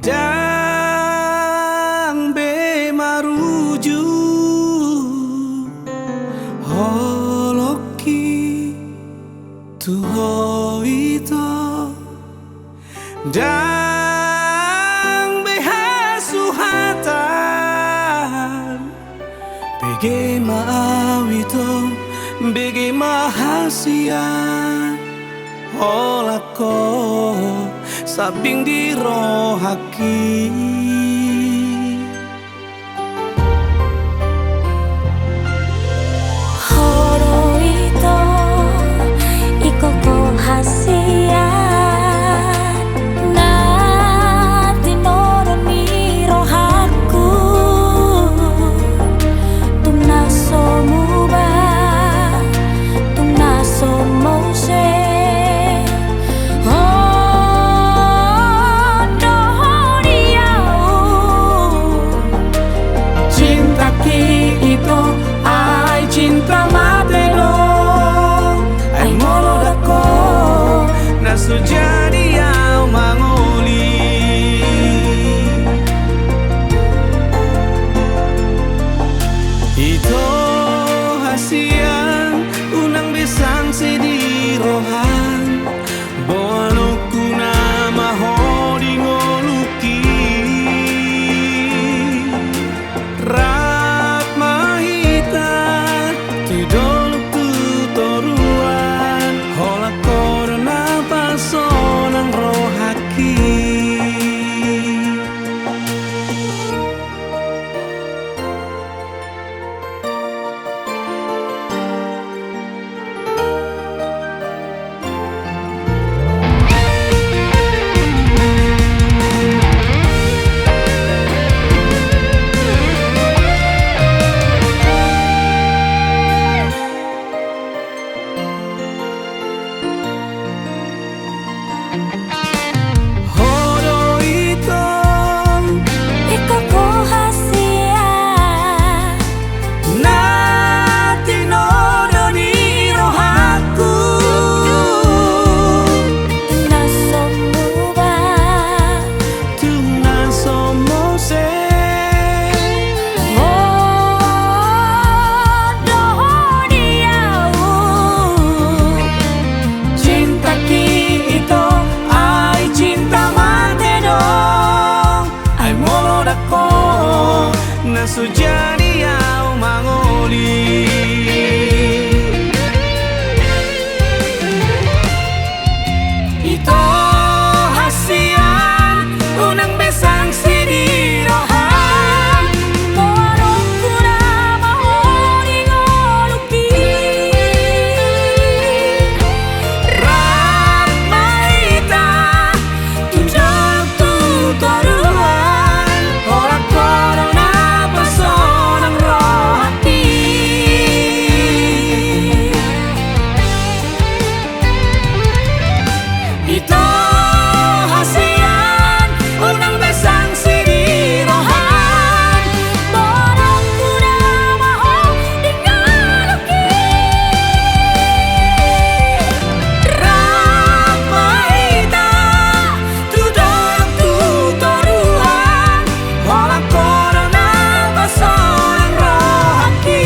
Dang be maruju holoki tu hoito dang be hasuhatan bege maawito bege mahasian holako sabing di rohaki horo ito ikoko hasian na tinoro ni rohaku tunaso muba tunaso mose cinta mateno ay molodako nasujadi au mangoli ito hasian unang besang sedi rohan boano kuna mahodi ngoluki nasujadi au mangoli ito hasian unang besang sidi rohan moarong kuna mahori ngoluki rak mahita tunjak tutoruan horak corona ito hasian unang besang sidi rohan borong kuna maho dingaluki rak mahita tudorong tutoruan holang corona basorang rohaki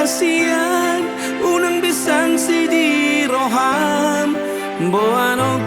hasian unang besang sidi rohan boano